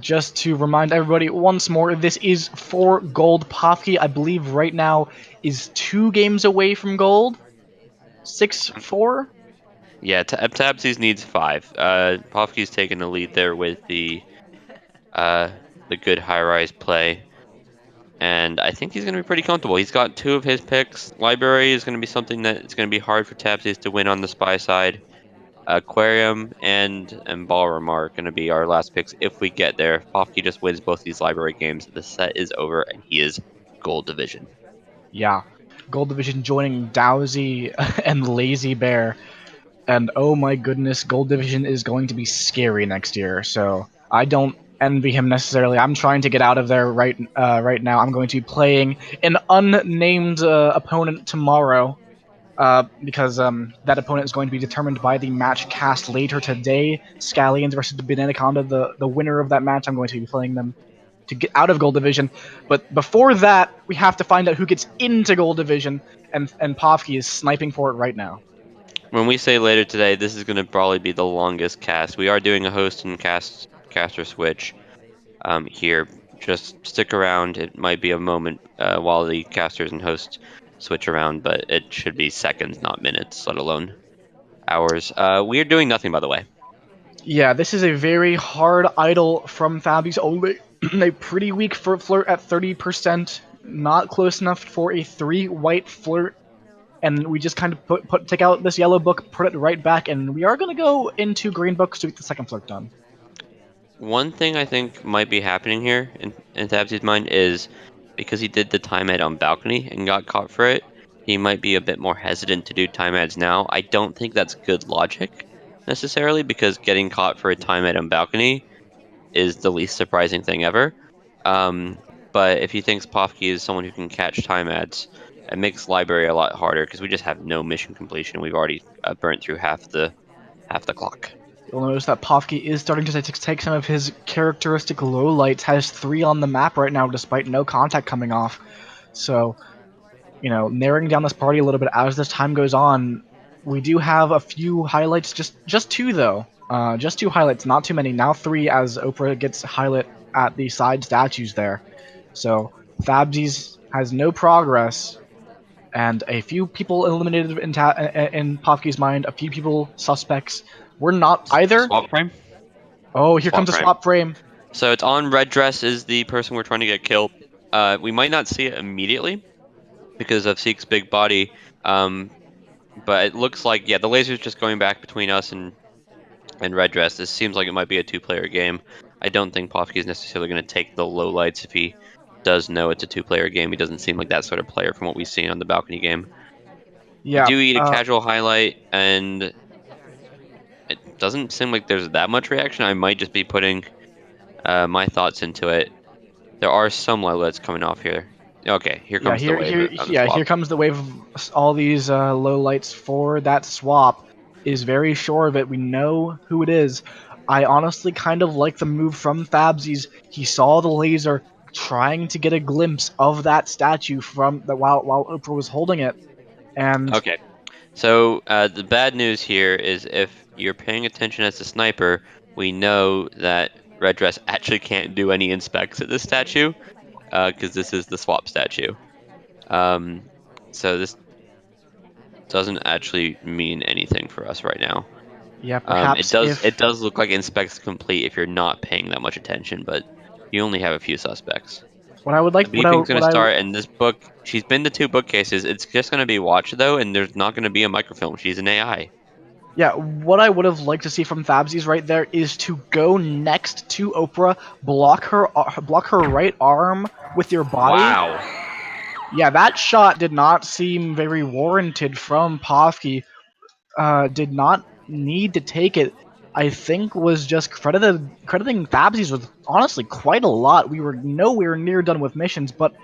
just to remind everybody once more, this is for gold. Pofke, I believe, right now is 2 games away from gold. 6-4. Yeah, Tabsies needs 5. Pofke's taking the lead there with uh, the good high-rise play, and I think he's going to be pretty comfortable. He's got 2 of his picks. Library is going to be something that it's going to be hard for Tabsies to win on the spy side. Aquarium and Ballroom are going to be our last picks if we get there. If Pofke just wins both these library games, the set is over, and he is gold division. Yeah, Gold Division joining Dowsy and Lazy Bear, and oh my goodness, Gold Division is going to be scary next year. So I don't envy him necessarily. I'm trying to get out of there right now. I'm going to be playing an unnamed opponent tomorrow. Because that opponent is going to be determined by the match cast later today. Scallions versus the Bananaconda, the winner of that match. I'm going to be playing them to get out of Gold Division. But before that, we have to find out who gets into Gold Division, and Pofke is sniping for it right now. When we say later today, this is going to probably be the longest cast. We are doing a host and caster switch here. Just stick around. It might be a moment while the casters and hosts switch around, but it should be seconds, not minutes, let alone hours. We are doing nothing, by the way. Yeah, this is a very hard idol from Fabi's only a pretty weak flirt at 30%, not close enough for a 3 white flirt, and we just kind of take out this yellow book, put it right back, and we are going to go into green books to get the second flirt done. One thing I think might be happening here in Tabsy's mind is because he did the time ad on balcony and got caught for it, he might be a bit more hesitant to do time ads now. I don't think that's good logic necessarily because getting caught for a time ad on balcony is the least surprising thing ever. Um, but if he thinks Pofke is someone who can catch time ads, it makes library a lot harder because we just have no mission completion. We've already burnt through half the clock. You'll notice that Pofke is starting to take some of his characteristic lowlights, has 3 on the map right now despite no contact coming off. So, narrowing down this party a little bit as this time goes on. We do have a few highlights, just 2 though. Just 2 highlights, not too many. Now 3 as Oprah gets highlight at the side statues there. So Fabsies has no progress, and a few people eliminated in Pofke's mind. A few people suspects. We're not either. Swap frame? Oh, here Swap comes a frame. swap frame. So it's on red dress is the person we're trying to get killed. We might not see it immediately because of Seek's big body. Um, but it looks like the laser's just going back between us and red dress. This seems like it might be a 2-player game. I don't think Pofke is necessarily going to take the low lights if he does know it's a 2-player game. He doesn't seem like that sort of player from what we've seen on the balcony game. We Yeah. do eat a casual highlight, and it doesn't seem like there's that much reaction. I might just be putting my thoughts into it. There are some lights coming off here. Okay, here Yeah, comes the here, wave here, on the yeah, swap. here comes the wave of all these low lights for that swap. Is very sure of it. We know who it is. I honestly kind of like the move from Fabsies. He saw the laser trying to get a glimpse of that statue from the while Oprah was holding it, and Okay, so the bad news here is if you're paying attention as a sniper, we know that Red Dress actually can't do any inspects at this statue because this is the swap statue. Um, so this doesn't actually mean anything for us right now. yeah, It perhaps does if it does look like inspects complete if you're not paying that much attention, but you only have a few suspects. what I would The like, beeping's going to start, and this book, she's been to 2 bookcases. It's just going to be watched, though, and there's not going to be a microfilm. She's an AI. yeah, what I would have liked to see from Fabsies right there is to go next to Oprah, block her right arm with your body. Wow. Yeah, that shot did not seem very warranted from Pofke. Did not need to take it. I think was just crediting Fabsies with honestly quite a lot. We were nowhere near done with missions, but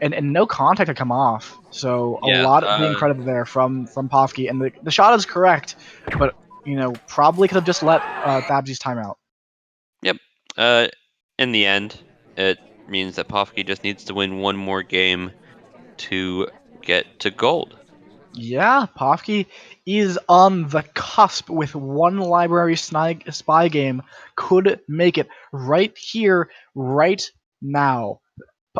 and no contact had come off. So a Yeah. lot being credited there from Pofke, and the shot is correct, but probably could have just let Fabsies time out. Yep. Uh, in the end, it means that Pofke just needs to win one more game to get to gold. Yeah, Pofke is on the cusp with one library spy game. Could make it right here, right now.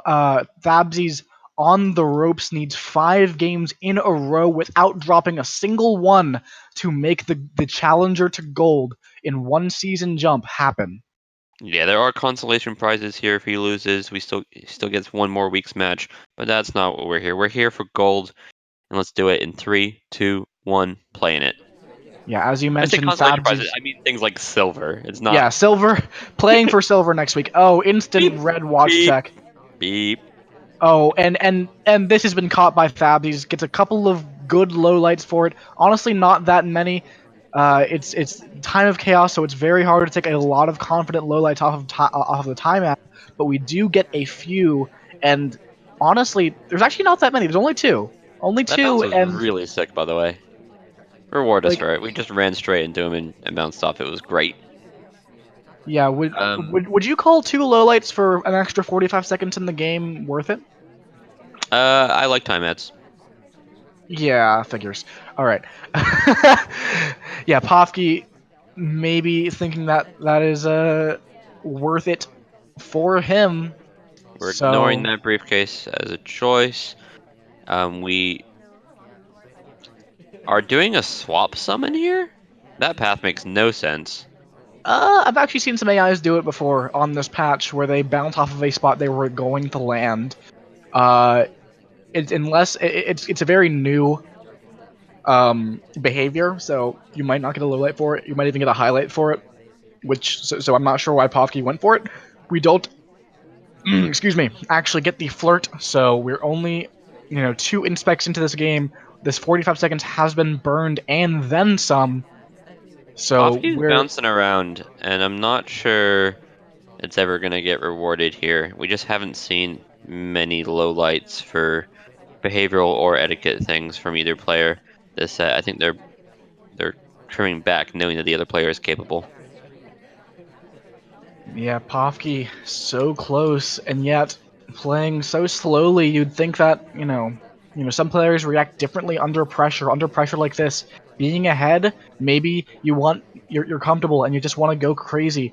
Fabsies on the ropes, needs 5 games in a row without dropping a single one to make the challenger to gold in one season jump happen. Yeah, there are consolation prizes here if he loses. He still gets one more week's match, but that's not what we're here. We're here for gold, and let's do it in 3, 2, 1, playing it. Yeah, as you I say mentioned, consolation prizes, Fabsies. I mean things like silver. It's not Yeah, silver. Playing for silver next week. Oh, instant beep, red watch beep, check. beep. Oh, and this has been caught by Fabsies. Gets a couple of good lowlights for it. Honestly, not that many. It's time of chaos, so it's very hard to take a lot of confident lowlights off of the time app. But we do get a few, and honestly, there's actually not that many. There's only That bounce two, was and really sick, by the way. Reward us like for it. We just ran straight into him and bounced off. It was great. yeah. Um, Would you call 2 lowlights for an extra 45 seconds in the game worth it? I like time ads. Yeah, figures. All right. Yeah, Pofke maybe thinking that that is worth it for him. We're ignoring So that briefcase as a choice. We are doing a swap summon here? That path makes no sense. I've actually seen some AIs do it before on this patch where they bounce off of a spot they were going to land. Uh, it's a very new behavior, so you might not get a low light for it. You might even get a highlight for it. So I'm not sure why Pofke went for it. We don't excuse me, actually get the flirt. So we're only, 2 inspects into this game. This 45 seconds has been burned and then some. So Pofke's bouncing around, and I'm not sure it's ever going to get rewarded here. We just haven't seen many lowlights for behavioral or etiquette things from either player this set. I think they're trimming back, knowing that the other player is capable. yeah, Pofke so close and yet playing so slowly. You'd think that some players react differently under pressure. Under pressure like this, being ahead, maybe you're comfortable and you just want to go crazy,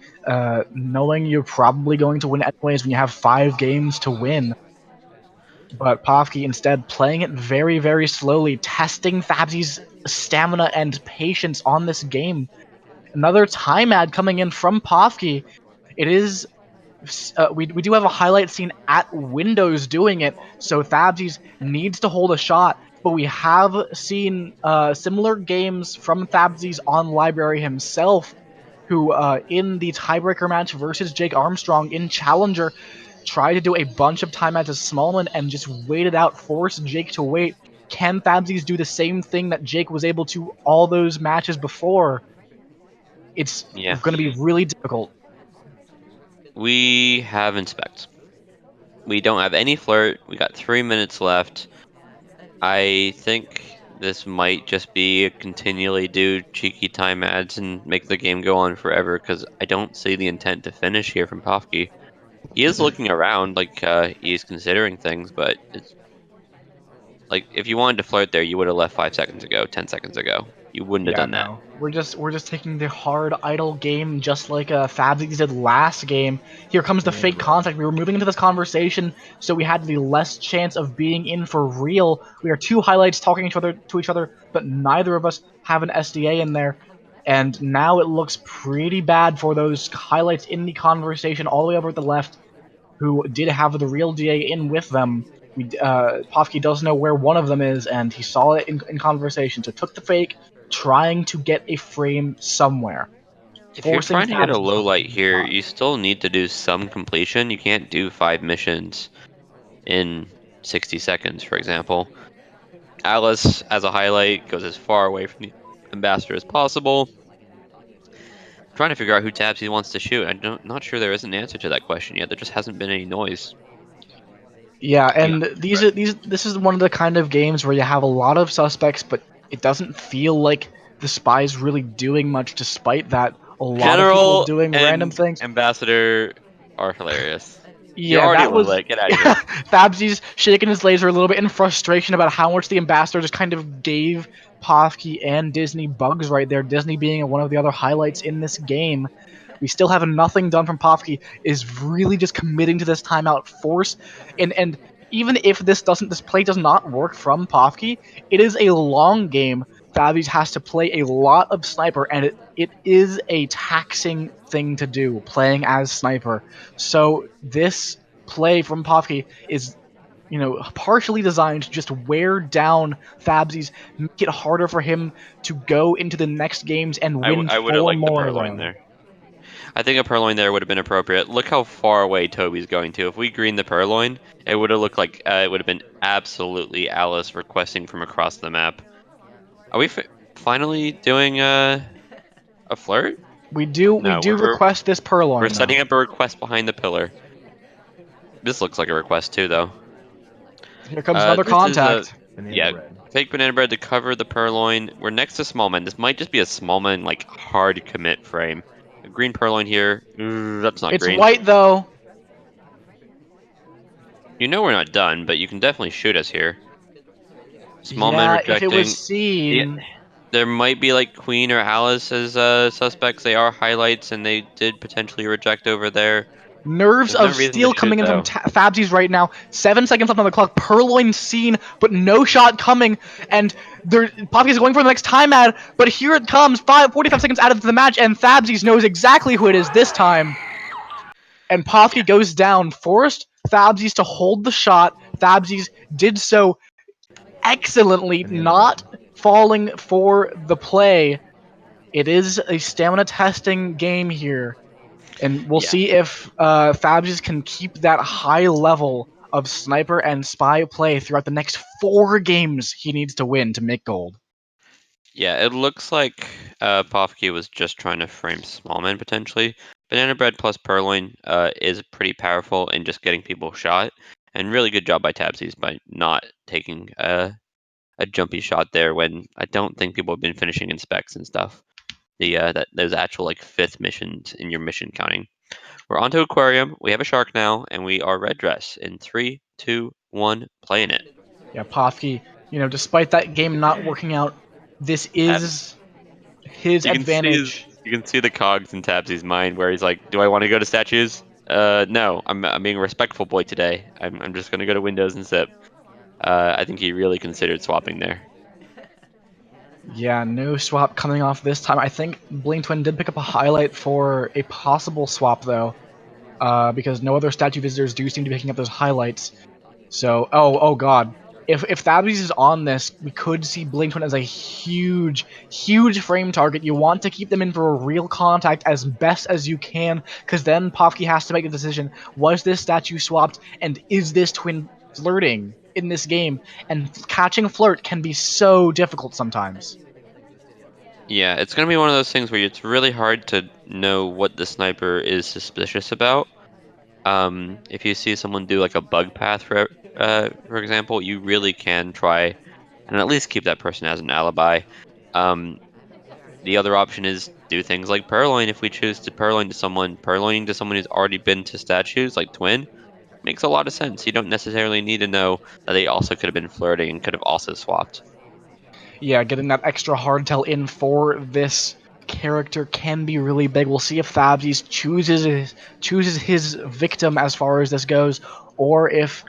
knowing you're probably going to win anyways when you have 5 games to win. But Pofke instead playing it very, very slowly, testing Fabsy's stamina and patience on this game. Another time ad coming in from Pofke. It is we do have a highlight scene at Windows doing it, so Fabsies needs to hold a shot. But we have seen similar games from Fabsies on Library himself, who in the tiebreaker match versus Jake Armstrong in Challenger tried to do a bunch of time ads as Smallman and just waited out, forced Jake to wait. Can Fabsies do the same thing that Jake was able to all those matches before? It's Yeah. going to be really difficult. We have inspect. We don't have any flirt. We got 3 minutes left. I think this might just be a continually do cheeky time ads and make the game go on forever because I don't see the intent to finish here from Pofke. He is looking around like he's considering things, but it's like if you wanted to flirt there, you would have left 5 seconds ago, 10 seconds ago. You wouldn't have Yeah, done that. no. We're just taking the hard idle game just like Fabsies did last game. Here comes the fake contact. We were moving into this conversation, so we had the less chance of being in for real. We are 2 highlights talking to each other, but neither of us have an SDA in there. And now it looks pretty bad for those highlights in the conversation all the way over at the left, who did have the real DA in with them. Pofke does know where one of them is, and he saw it in conversation, so took the fake, trying to get a frame somewhere, If you're forcing trying to get a Fabs low to light hold the here, spot. you still need to do some completion. You can't do 5 missions in 60 seconds, for example. Alice, as a highlight, goes as far away from the ambassador as possible. Trying to figure out who Tabsies wants to shoot. Not sure there is an answer to that question yet. There just hasn't been any noise. Yeah, We got and this is one of the kind of games where you have a lot of suspects, but it doesn't feel like the spy's really doing much. Despite that, a lot of people General doing random and things. ambassador are hilarious. You're Yeah, already that low was light. Get out of yeah, here. Fabsy's shaking his laser a little bit in frustration about how much the ambassador just kind of gave Pofke and Disney bugs right there. Disney being one of the other highlights in this game. We still have nothing done from Pofke. Is really just committing to this timeout force, and even if this play does not work from Pofke, it is a long game. Fabbies has to play a lot of sniper, and it is a taxing thing to do playing as sniper. So this play from Pofke is, partially designed to just wear down Fabsies, make it harder for him to go into the next games and win I would have four liked the more of purloin them. there. I think a purloin there would have been appropriate. Look how far away Toby's going to. If we green the purloin, it would have looked like it would have been absolutely Alice requesting from across the map. Are we finally doing a flirt? We No, do request this we're purloin though. setting up a request behind the pillar. This looks like a request too, though. Here comes another This is a contact. yeah, fake banana bread to cover the purloin. We're next to Smallman. This might just be a Smallman like hard commit frame. A green purloin here. That's not It's green. white though. You know we're not done, but you can definitely shoot us here. Smallman Yeah, if it was rejecting. Yeah, seen, there might be like Queen or Alice as suspects. They are highlights, and they did potentially reject over there. nerves There's no of reason to steel shoot coming in from though. Fabsies right now. 7 seconds left on the clock. Purloin seen, but no shot coming. And Poppy is going for the next time ad, but here it comes. 45 seconds out of the match, and Fabsies knows exactly who it is this time. And Yeah, Pofke goes down, forced Fabsies to hold the shot. Fabsies did so excellently, not falling for the play. It is a stamina testing game here, and we'll yeah. see if Fabs can keep that high level of sniper and spy play throughout the next 4 games he needs to win to make gold. Yeah, it looks like Pofke was just trying to frame Smallman potentially. Banana Bread plus Purloin is pretty powerful in just getting people shot, and really good job by Tabsies by not taking a jumpy shot there when I don't think people have been finishing in specs and stuff. The that those actual like fifth missions in your mission counting. We're onto Aquarium. We have a shark now, and we are red dress in 3, 2, 1, playing it. Yeah, Pofke, despite that game not working out, this Tab- is his You can see advantage. you can see the cogs in Tabsy's mind where he's like, "Do I want to go to statues? No. I'm being a respectful boy today. I'm just gonna go to Windows and zip." I think he really considered swapping there. Yeah, no swap coming off this time. I think Blink Twin did pick up a highlight for a possible swap though, because no other statue visitors do seem to be picking up those highlights. So, oh god. If Thabes is on this, we could see Blink Twin as a huge, huge frame target. You want to keep them in for a real contact as best as you can, because then Pofke has to make the decision: was this statue swapped, and is this twin flirting in this game? And catching flirt can be so difficult sometimes. Yeah, it's gonna be one of those things where it's really hard to know what the sniper is suspicious about. If you see someone do like a bug path, for example, you really can try and at least keep that person as an alibi. Um, the other option is do things like purloin. If we choose to purloining to someone who's already been to statues, like Twin, makes a lot of sense. You don't necessarily need to know that they also could have been flirting and could have also swapped. Yeah, getting that extra hardtail in for this character can be really big. We'll see if Thabes chooses his victim as far as this goes, or if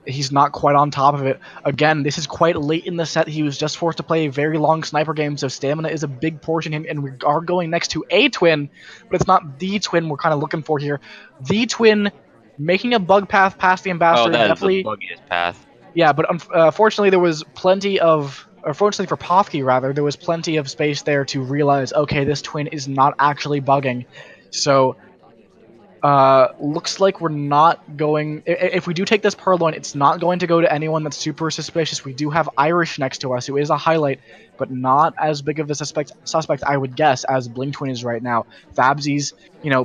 he's not quite on top of it. Again, this is quite late in the set. He was just forced to play a very long sniper game, so stamina is a big portion. And we are going next to a twin, but it's not the twin we're kind of looking for here. The twin making a bug path past the Oh, ambassador that is the definitely. buggiest path. Yeah, but fortunately, there was plenty of, or fortunately for Pofke rather, there was plenty of space there to realize, okay, this twin is not actually bugging. So, looks like we're not going. If we do take this purloin, it's not going to go to anyone that's super suspicious. We do have Irish next to us, who is a highlight, but not as big of a suspect I would guess as Blink Twin is right now. Fabsies,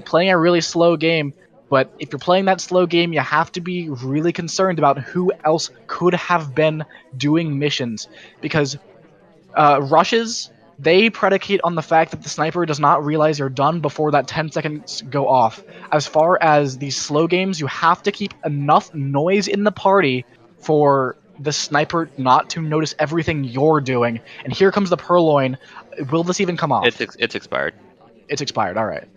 playing a really slow game. But if you're playing that slow game, you have to be really concerned about who else could have been doing missions, because rushes, they predicate on the fact that the sniper does not realize you're done before that 10 seconds go off. As far as these slow games, you have to keep enough noise in the party for the sniper not to notice everything you're doing. And here comes the purloin. Will this even come off? It's expired. It's expired. All right.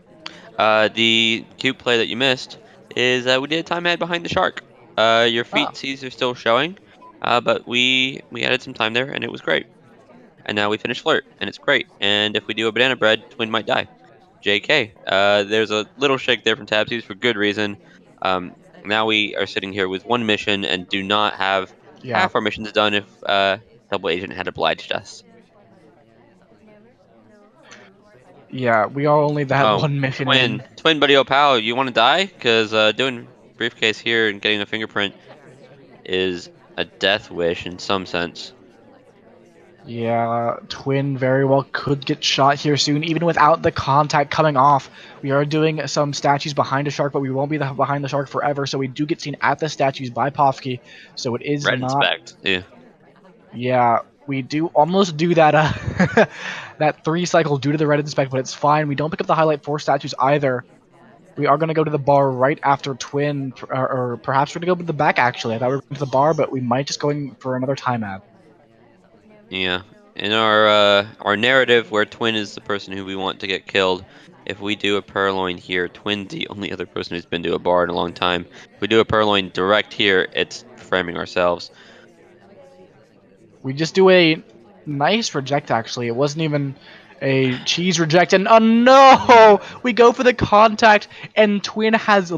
The cute play that you missed is we did a time ad behind the shark. Your Ah, feet C's are still showing, but we added some time there, and it was great. And now we finish flirt, and it's great. And if we do a banana bread, Twin might die. JK. There's a little shake there from Tabsies for good reason. Um, Now we are sitting here with one mission and do not have yeah. half our missions done if Double Agent had obliged us. Yeah, we are only that Oh, one mission in. Twin buddy, oh pal, you want to die? Because doing briefcase here and getting a fingerprint is a death wish in some sense. Yeah, Twin very well could get shot here soon, even without the contact coming off. We are doing some statues behind a shark, but we won't be behind the shark forever, so we do get seen at the statues by Pofke, so it is Red not... inspect. Yeah. Yeah, we do almost do that that 3 cycle due to the red inspect, but it's fine. We don't pick up the highlight 4 statues either. We are going to go to the bar right after Twin, or perhaps we're going to go to the back, actually. I thought we were going to the bar, but we might just going for another time ad. Yeah. In our narrative where Twin is the person who we want to get killed, if we do a purloin here, Twin's the only other person who's been to a bar in a long time. If we do a purloin direct here, it's framing ourselves. We just do a nice reject, actually. It wasn't even a cheese reject, and oh no! We go for the contact, and Twin has,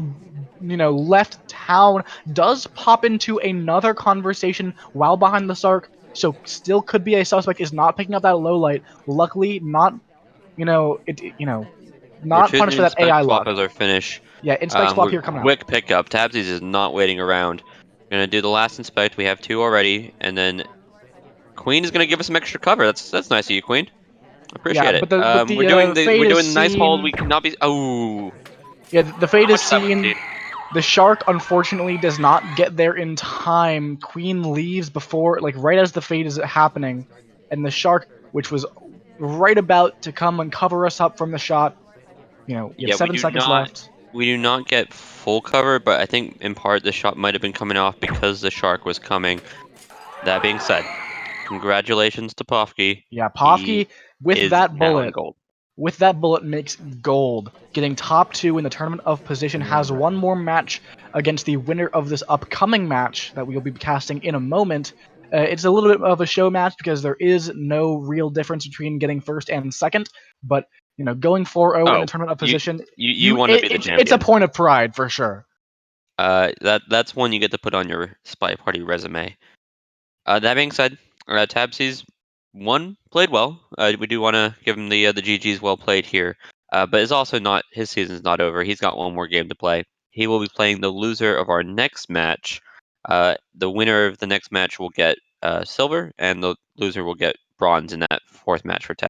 left town, does pop into another conversation while behind the Sark, so still could be a suspect, is not picking up that low light. Luckily, not, We're not choosing punished for that Inspect AI Swap luck. as our finish. Yeah, inspect swap We're here coming out. quick pickup. Tabsies is not waiting around. Gonna do the last inspect. We have 2 already, and then Queen is gonna give us some extra cover. That's nice of you, Queen. Yeah, Appreciate it. but the We're fade is doing the nice hold. seen. We cannot be. Oh, Yeah, the fade how is much of that was seen. seen? The shark unfortunately does not get there in time. Queen leaves before, like right as the fade is happening, and the shark, which was right about to come and cover us up from the shot, we have Yeah, 7 seconds left. we do not get full cover, but I think in part the shot might have been coming off because the shark was coming. That being said, congratulations to Pofke. Yeah, He Pofke with is that now in bullet gold. makes gold. Getting top 2 in the tournament of position, has one more match against the winner of this upcoming match that we will be casting in a moment. It's a little bit of a show match because there is no real difference between getting first and second, but going 4-0 in Oh, the tournament of you position, you want to be the it's a champion. point of pride for sure. That's one you get to put on your SpyParty resume. That being said, Tabsies one played well. We do want to give him the GGs well played here, but it's also not his season's not over. He's got one more game to play. He will be playing the loser of our next match. The winner of the next match will get silver, and the loser will get bronze in that 4th match for Tab.